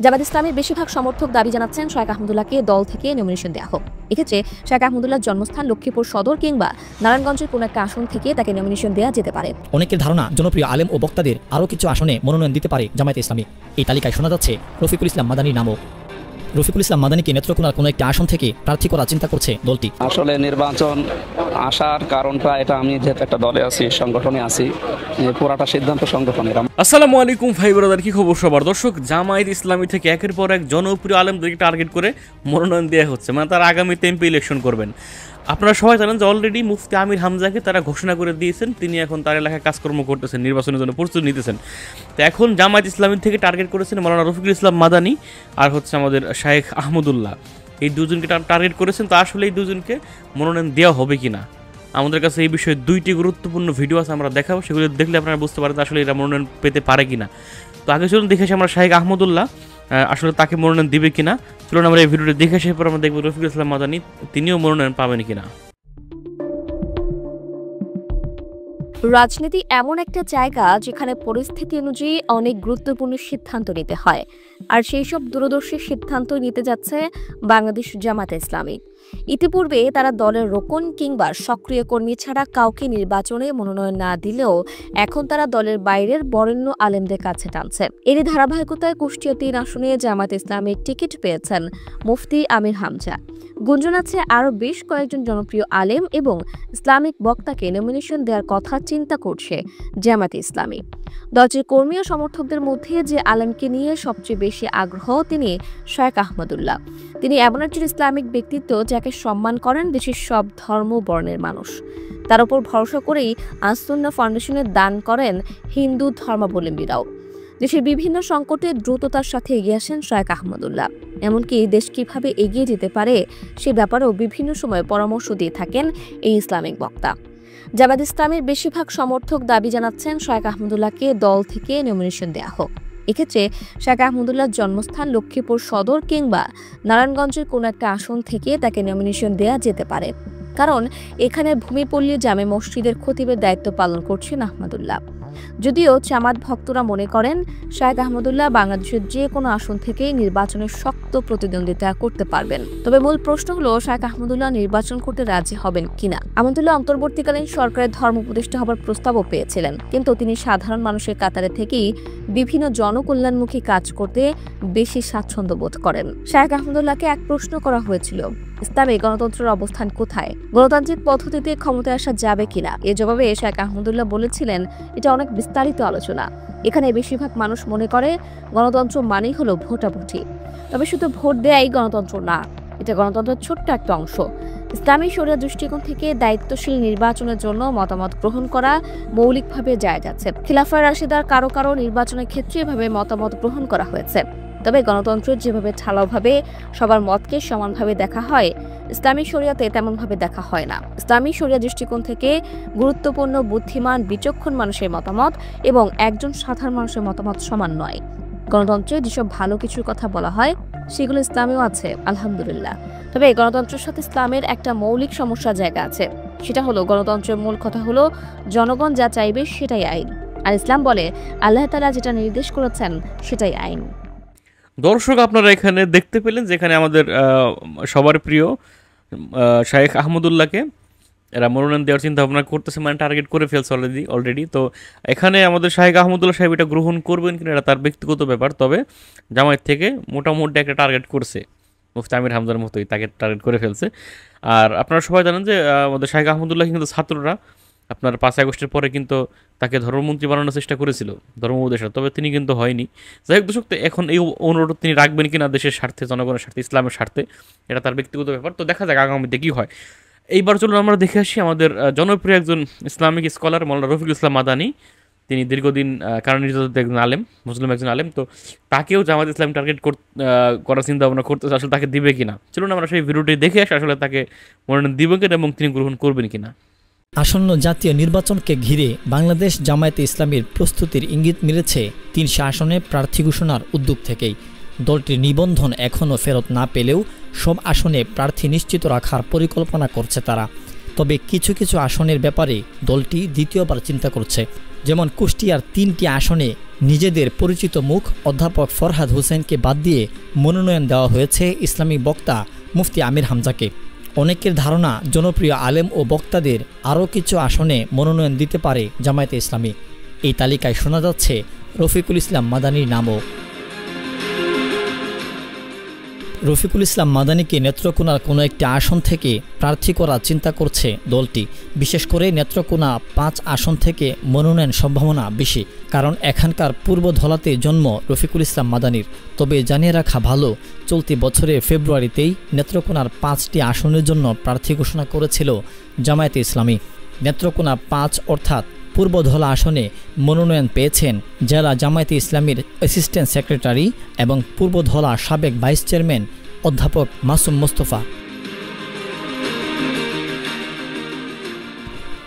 জামাত ইসলামের বেশিরভাগ সমর্থক দাবি জানাচ্ছেন শায়েখ আহমদুল্লাহকে দল থেকে নমিনেশন দেওয়া হোক। এক্ষেত্রে শায়েখ আহমদুল্লাহর জন্মস্থান লক্ষ্মীপুর সদর কিংবা নারায়ণগঞ্জের কোনো একটা আসন থেকে তাকে নমিনেশন দেওয়া যেতে পারে। অনেকের ধারণা জনপ্রিয় আলেম ও বক্তাদের আরও কিছু আসনে মনোনয়ন দিতে পারে জামায়াতে ইসলামী। এই তালিকায় শোনা যাচ্ছে রফিকুল ইসলাম মাদানীর নামও। রফিকুল ইসলাম মাদানীকে নেত্রকোনার কোনো একটি আসন থেকে প্রার্থী করার চিন্তা করছে দলটি। আসলে নির্বাচন আসার কারণটা এটা, আমি যেহেতু একটা দলে আছি, সংগঠনে আছি, পুরাটা সিদ্ধান্ত সংগঠনের। আসসালামু আলাইকুম ভাই ব্রাদার, কি খবর সবার? দর্শক, জামায়াত ইসলামী থেকে একের পর এক জনপ্রিয় আলেমদেরকে টার্গেট করে মনোনয়ন দেওয়া হচ্ছে, মানে তারা আগামীতে এমপি ইলেকশন করবেন। আপনারা সবাই জানেন যে অলরেডি মুফতি আমির হামজাকে তারা ঘোষণা করে দিয়েছেন, তিনি এখন তার এলাকায় কাজকর্ম করতেছেন, নির্বাচনের জন্য প্রস্তুতি নিতেছেন। তো এখন জামায়াত ইসলামী থেকে টার্গেট করেছেন মাওলানা রফিকুল ইসলাম মাদানী আর হচ্ছে আমাদের শায়েখ আহমদুল্লাহ, এই দুজনকে টার্গেট করেছেন। তো আসলে এই দুজনকে মনোনয়ন দেওয়া হবে কি না, আমাদের কাছে এই বিষয়ে দুইটি গুরুত্বপূর্ণ ভিডিও আছে, আমরা দেখাবো। সেগুলো দেখলে আপনারা বুঝতে পারেন আসলে এরা মনোনয়ন পেতে পারে কিনা। তো আগে চলুন দেখে আসি আমরা শায়েখ আহমদুল্লাহ আসলে তাকে মনোনয়ন দিবে কিনা। চলুন আমরা এই ভিডিওটি দেখে আসি, পর আমরা দেখবো রফিকুল ইসলাম মাদানী তিনিও মনোনয়ন পাবেন কিনা। রাজনীতি এমন একটা জায়গা যেখানে পরিস্থিতি অনুযায়ী অনেক গুরুত্বপূর্ণ সিদ্ধান্ত নিতে হয়, আর সেই সব দূরদর্শী সিদ্ধান্ত নিতে যাচ্ছে বাংলাদেশ জামাত ইসলামী। ইতিপূর্বে তারা দলের রোকন কিংবা সক্রিয় কর্মী ছাড়া কাউকে নির্বাচনে মনোনয়ন না দিলেও এখন তারা দলের বাইরের বরেণ্য আলেমদের কাছে টানছে। এরই ধারাবাহিকতায় কুষ্টিয়া ৩ আসনে জামাত ইসলামের টিকিট পেয়েছেন মুফতি আমির হামজা। গুঞ্জন আছে আরও বেশ কয়েকজন জনপ্রিয় আলেম এবং ইসলামিক বক্তাকে নমিনেশন দেওয়ার কথা চিন্তা করছে জামাত ইসলামী। দলটির কর্মী ও সমর্থকদের মধ্যে যে আলেমকে নিয়ে সবচেয়ে বেশি আগ্রহ তিনি শায়েখ আহমদুল্লাহ। তিনি এমন একজন ইসলামিক ব্যক্তিত্ব যাকে সম্মান করেন দেশের সব ধর্ম বর্ণের মানুষ। তার উপর ভরসা করেই আনসুন্নাহ ফাউন্ডেশনের দান করেন হিন্দু ধর্মাবলম্বীরাও। দেশের বিভিন্ন সংকটে দ্রুততার সাথে এগিয়ে আসেন শায়েখ আহমদুল্লাহ। এমনকি দেশ কিভাবে এগিয়ে যেতে পারে সে ব্যাপারেও বিভিন্ন সময় পরামর্শ দিয়ে থাকেন এই ইসলামিক বক্তা। জামায়াত ইসলামের বেশিরভাগ সমর্থক দাবি জানাচ্ছেন শায়েখ আহমদুল্লাহকে দল থেকে নমিনেশন দেওয়া হোক। এক্ষেত্রে শায়েখ আহমদুল্লাহর জন্মস্থান লক্ষ্মীপুর সদর কিংবা নারায়ণগঞ্জের কোনো একটা আসন থেকে তাকে নমিনেশন দেওয়া যেতে পারে, কারণ এখানে ভূমিপল্লী জামে মসজিদের খতিবের দায়িত্ব পালন করছেন আহমদুল্লাহ। যদিও জামাত ভক্তরা মনে করেন শায়েখ আহমদুল্লাহ বাংলাদেশের যে কোনো আসন থেকে নির্বাচনের শক্ত প্রতিদ্বন্দ্বিতা করতে পারবেন। তবে মূল প্রশ্ন হলো শায়েখ আহমদুল্লাহ নির্বাচন করতে রাজি হবেন কিনা। আহমদুল্লাহ অন্তর্বর্তীকালীন সরকারের ধর্ম উপদেষ্টা হবার প্রস্তাবও পেয়েছিলেন, কিন্তু তিনি সাধারণ মানুষের কাতারে থেকেই বিভিন্ন জনকল্যাণমুখী কাজ করতে বেশি স্বাচ্ছন্দ্য বোধ করেন। শায়েখ আহমদুল্লাহকে এক প্রশ্ন করা হয়েছিল, ইসলামে গণতন্ত্রের অবস্থান কোথায়, গণতান্ত্রিক পদ্ধতিতে ক্ষমতায় আসা যাবে কিনা। এ জবাবে শায়েখ আহমদুল্লাহ বলেছিলেন, এটা অনেক বিস্তারিত আলোচনা। এখানে বেশিরভাগ মানুষ মনে করে গণতন্ত্র মানেই হলো ভোটাভুটি। তবে শুধু ভোট দেয়াই গণতন্ত্র না, এটা গণতন্ত্রের ছোট্ট একটা অংশ। ইসলামী শরিয়া দৃষ্টিকোণ থেকে দায়িত্বশীল নির্বাচনের জন্য মতামত গ্রহণ করা মৌলিকভাবে জায়েজ আছে। খিলাফায়ে রাশিদার কারো কারো নির্বাচনের ক্ষেত্রে এভাবে মতামত গ্রহণ করা হয়েছে। তবে গণতন্ত্রের যেভাবে ঢালাওভাবে সবার মতকে সমানভাবে দেখা হয়, ইসলামী শরিয়াতে তেমনভাবে দেখা হয় না। ইসলামী শরিয়া দৃষ্টিকোণ থেকে গুরুত্বপূর্ণ বুদ্ধিমান বিচক্ষণ মানুষের মতামত এবং একজন সাধারণ মানুষের মতামত সমান নয়। গণতন্ত্রে যেসব ভালো কিছুর কথা বলা হয় সেগুলো ইসলামেও আছে, আলহামদুলিল্লাহ। তবে গণতন্ত্রের সাথে ইসলামের একটা মৌলিক সমস্যার জায়গা আছে, সেটা হলো গণতন্ত্রের মূল কথা হলো জনগণ যা চাইবে সেটাই আইন, আর ইসলাম বলে আল্লাহ তাআলা যেটা নির্দেশ করেছেন সেটাই আইন। দর্শক, আপনারা এখানে দেখতে পেলেন যেখানে আমাদের সবার প্রিয় শায়েখ আহমদুল্লাহকে এরা মনোনয়ন দেওয়ার চিন্তা ভাবনা করতেছে, মানে টার্গেট করে ফেলছে অলরেডি। তো এখানে আমাদের শায়েখ আহমদুল্লাহ সাহেব এটা গ্রহণ করবেন কিনা এটা তার ব্যক্তিগত ব্যাপার। তবে জামায়াত থেকে মোটামুটি একটা টার্গেট করছে, মুফতি আমির হামজার মতোই তাকে টার্গেট করে ফেলছে। আর আপনারা সবাই জানেন যে আমাদের শায়েখ আহমদুল্লাহ কিন্তু ছাত্ররা আপনার 5 আগস্টের পরে কিন্তু তাকে ধর্মমন্ত্রী বানানোর চেষ্টা করেছিল, ধর্ম উপদেষ্টা, তবে তিনি কিন্তু হয়নি। যাই হোক দর্শক, এখন এই অনুরোধ তিনি রাখবেন কিনা দেশের স্বার্থে, জনগণের স্বার্থে, ইসলামের স্বার্থে, এটা তার ব্যক্তিগত ব্যাপার। তো দেখা যাক আগামীতে কী হয়। এইবার চলুন আমরা দেখে আসি আমাদের জনপ্রিয় একজন ইসলামিক স্কলার মাওলানা রফিকুল ইসলাম মাদানী। তিনি দীর্ঘদিন কারণ নির্যাতিত একজন আলেম, মুসলিম একজন আলেম। তো তাকেও জামাত ইসলাম টার্গেট করার চিন্তা ভাবনা করতেছে, আসলে তাকে দিবে কিনা। চলুন আমরা সেই ভিডিওটি দেখে আসি আসলে তাকে মনোনয়ন দিবে কিনা এবং তিনি গ্রহণ করবেন কিনা। আসন্ন জাতীয় নির্বাচনকে ঘিরে বাংলাদেশ জামায়াতে ইসলামীর প্রস্তুতির ইঙ্গিত মিলেছে 300 আসনে প্রার্থী ঘোষণার উদ্যোগ থেকেই। দলটির নিবন্ধন এখনও ফেরত না পেলেও সব আসনে প্রার্থী নিশ্চিত রাখার পরিকল্পনা করছে তারা। তবে কিছু কিছু আসনের ব্যাপারে দলটি দ্বিতীয়বার চিন্তা করছে। যেমন কুষ্টিয়ার 3টি আসনে নিজেদের পরিচিত মুখ অধ্যাপক ফরহাদ হোসেনকে বাদ দিয়ে মনোনয়ন দেওয়া হয়েছে ইসলামী বক্তা মুফতি আমির হামজাকে। অনেকের ধারণা জনপ্রিয় আলেম ও বক্তাদের আরও কিছু আসনে মনোনয়ন দিতে পারে জামায়াতে ইসলামী। এই তালিকায় শোনা যাচ্ছে রফিকুল ইসলাম মাদানির নামও। রফিকুল ইসলাম মাদানিকে নেত্রকোনার কোনো একটি আসন থেকে প্রার্থী করার চিন্তা করছে দলটি। বিশেষ করে নেত্রকোনা 5 আসন থেকে মনোনয়ন সম্ভাবনা বেশি, কারণ এখানকার পূর্ব ধলাতে জন্ম রফিকুল ইসলাম মাদানির। তবে জানিয়ে রাখা ভালো, চলতি বছরের ফেব্রুয়ারিতেই নেত্রকোনার 5টি আসনের জন্য প্রার্থী ঘোষণা করেছিল জামায়াতে ইসলামী। নেত্রকোনা 5 অর্থাৎ পূর্বধলা আসনে মনোনয়ন পেয়েছেন জেলা জামায়াতে ইসলামীর অ্যাসিস্ট্যান্ট সেক্রেটারি এবং পূর্বধলা সাবেক ভাইস চেয়ারম্যান অধ্যাপক মাসুম মোস্তফা।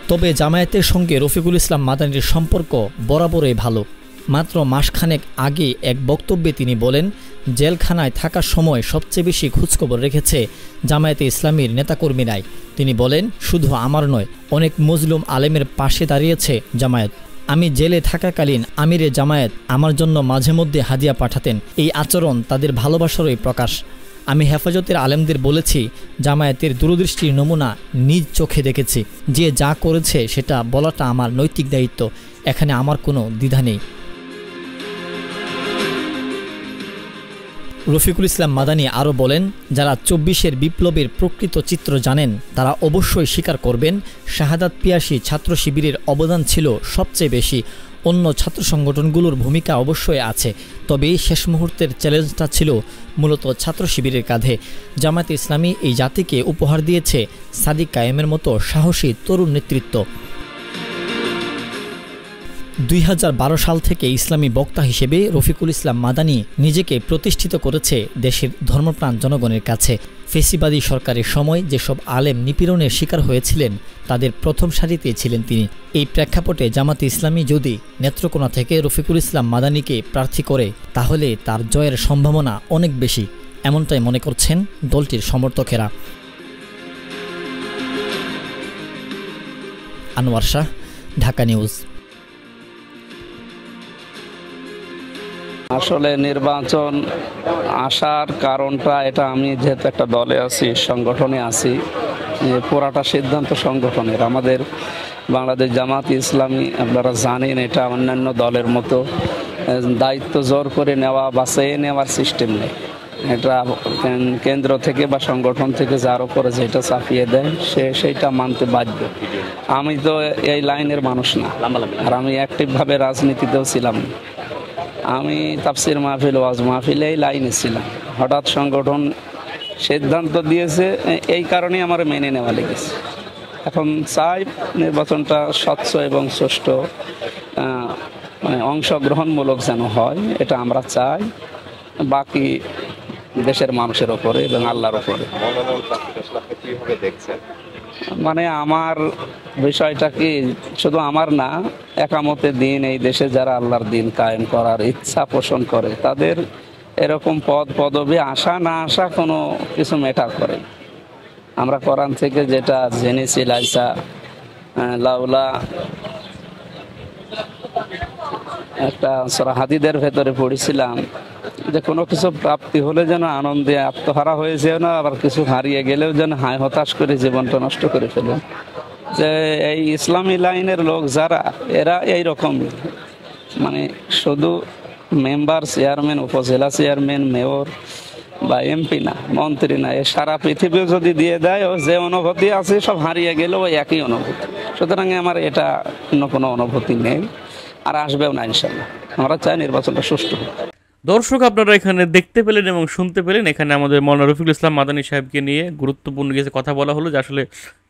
তবে জামায়াতের সঙ্গে রফিকুল ইসলাম মাদানির সম্পর্ক বরাবরই ভালো। মাত্র মাসখানেক আগে এক বক্তব্যে তিনি বলেন, জেলখানায় থাকার সময় সবচেয়ে বেশি খোঁজখবর রেখেছে জামায়াতে ইসলামীর নেতাকর্মীরাই। তিনি বলেন, শুধু আমার নয়, অনেক মজলুম আলেমের পাশে দাঁড়িয়েছে জামায়াত। আমি জেলে থাকাকালীন আমিরে জামায়াত আমার জন্য মাঝে মধ্যে হাদিয়া পাঠাতেন। এই আচরণ তাদের ভালোবাসারই প্রকাশ। আমি হেফাজতের আলেমদের বলেছি, জামায়াতের দূরদৃষ্টির নমুনা নিজ চোখে দেখেছি। যে যা করেছে সেটা বলাটা আমার নৈতিক দায়িত্ব। এখানে আমার কোনো দ্বিধা নেই। রফিকুল ইসলাম মাদানি আরও বলেন, যারা 24-এর বিপ্লবের প্রকৃত চিত্র জানেন তারা অবশ্যই স্বীকার করবেন, শাহাদাত পিয়াসী ছাত্র শিবিরের অবদান ছিল সবচেয়ে বেশি। অন্য ছাত্র সংগঠনগুলোর ভূমিকা অবশ্যই আছে, তবে শেষ মুহূর্তের চ্যালেঞ্জটা ছিল মূলত ছাত্র শিবিরের কাঁধে। জামায়াতে ইসলামী এই জাতিকে উপহার দিয়েছে সাদিক কায়েমের মতো সাহসী তরুণ নেতৃত্ব। 2012 সাল থেকে ইসলামী বক্তা হিসেবে রফিকুল ইসলাম মাদানি নিজেকে প্রতিষ্ঠিত করেছে দেশের ধর্মপ্রাণ জনগণের কাছে। ফেসিবাদী সরকারের সময় যেসব আলেম নিপীড়নের শিকার হয়েছিলেন তাদের প্রথম সারিতে ছিলেন তিনি। এই প্রেক্ষাপটে জামাতে ইসলামী যদি নেত্রকোনা থেকে রফিকুল ইসলাম মাদানিকে প্রার্থী করে তাহলে তার জয়ের সম্ভাবনা অনেক বেশি, এমনটাই মনে করছেন দলটির সমর্থকেরা। আনোয়ার শাহ, ঢাকা নিউজ। আসলে নির্বাচন আসার কারণটা এটা, আমি যেহেতু একটা দলে আছি, সংগঠনে আছি, পুরাটা সিদ্ধান্ত সংগঠনের। আমাদের বাংলাদেশ জামাত ইসলামী, আপনারা জানেন, এটা অন্যান্য দলের মতো দায়িত্ব জোর করে নেওয়া বা চেয়ে নেওয়ার সিস্টেম নেই। এটা কেন্দ্র থেকে বা সংগঠন থেকে যার উপরে যেটা চাপিয়ে দেয় সেইটা মানতে বাধ্য। আমি তো এই লাইনের মানুষ না, আর আমি অ্যাক্টিভভাবে রাজনীতিতেও ছিলাম না। আমি তাফসির মাহফিল, ওয়াজ মাহফিল এই লাইনে ছিলাম। হঠাৎ সংগঠন সিদ্ধান্ত দিয়েছে, এই কারণেই আমার মেনে নেওয়া লেগেছে। এখন চাই নির্বাচনটা স্বচ্ছ এবং সুষ্ঠু, মানে অংশগ্রহণমূলক যেন হয়, এটা আমরা চাই। বাকি দেশের মানুষের ওপরে এবং আল্লাহর ওপরে। মানে আমার বিষয়টা কি, শুধু আমার না, একামতে দিন এই দেশে যারা আল্লাহর দিন কায়েম করার ইচ্ছা পোষণ করে তাদের এরকম পদবি আসা না আসা কোনো কিছু ম্যাটার করে। আমরা কোরআন থেকে যেটা জেনেছি, লাইসা লাউলা, একটা সূরা হাদীদের ভেতরে পড়েছিলাম যে কোনো কিছু প্রাপ্তি হলে যেন আনন্দে আত্মহারা হয়ে যায় না, আবার কিছু হারিয়ে গেলেও যেন হায় হতাশ করে জীবনটা নষ্ট করে ফেলে। যে এই ইসলামী লাইনের লোক যারা, এরা এইরকম, মানে শুধু মেম্বার, চেয়ারম্যান, উপজেলা চেয়ারম্যান, মেয়র বা এমপি না, মন্ত্রী না, এ সারা পৃথিবী যদি দিয়ে দেয়, ও যে অনুভূতি আছে সব হারিয়ে গেলেও ওই একই অনুভূতি। সুতরাং আমার এটা অন্য কোনো অনুভূতি নেই, আর আসবেও না ইনশাল্লাহ। আমরা চাই নির্বাচনটা সুষ্ঠু হোক। দর্শক, আপনারা এখানে দেখতে পেলেন এবং শুনতে পেলেন, এখানে আমাদের মৌলানা রফিকুল ইসলাম মাদানি সাহেবকে নিয়ে গুরুত্বপূর্ণ কিছু কথা বলা হলো, যে আসলে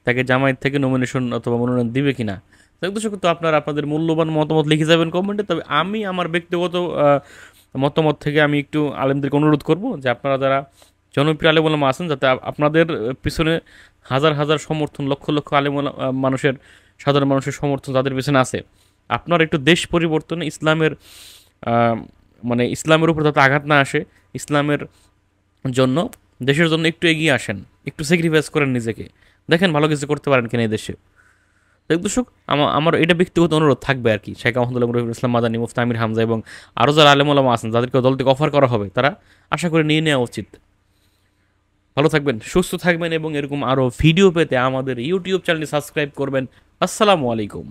তাকে জামায়াত থেকে নমিনেশন অথবা মনোনয়ন দিবে কিনা। দর্শক, তো আপনারা আপনাদের মূল্যবান মতামত লিখে যাবেন কমেন্টে। তবে আমি আমার ব্যক্তিগত মতামত থেকে আমি একটু আলেমদেরকে অনুরোধ করব যে আপনারা যারা জনপ্রিয় আলেম ওলামা আছেন, যাতে আপনাদের পিছনে হাজার হাজার সমর্থন, লক্ষ লক্ষ আলেম মানুষের, সাধারণ মানুষের সমর্থন তাদের পিছনে আছে। আপনারা একটু দেশ পরিবর্তনে ইসলামের মানে ইসলামের উপর যাতে আঘাত না আসে, ইসলামের জন্য, দেশের জন্য একটু এগিয়ে আসেন, একটু স্যাক্রিফাইস করেন নিজেকে, দেখেন ভালো কিছু করতে পারেন কিনা এই দেশে। দর্শক আমার এটা ব্যক্তিগত অনুরোধ থাকবে আর কি, শেখ আহমদুল্লাহ রফিকুল ইসলাম মাদানী, মুফতি আমির হামজা এবং আরও যারা আলেম ওলামা আছেন যাদেরকে দল থেকে অফার করা হবে, তারা আশা করে নিয়ে নেওয়া উচিত। ভালো থাকবেন, সুস্থ থাকবেন এবং এরকম আরও ভিডিও পেতে আমাদের ইউটিউব চ্যানেলটি সাবস্ক্রাইব করবেন। আসসালামু আলাইকুম।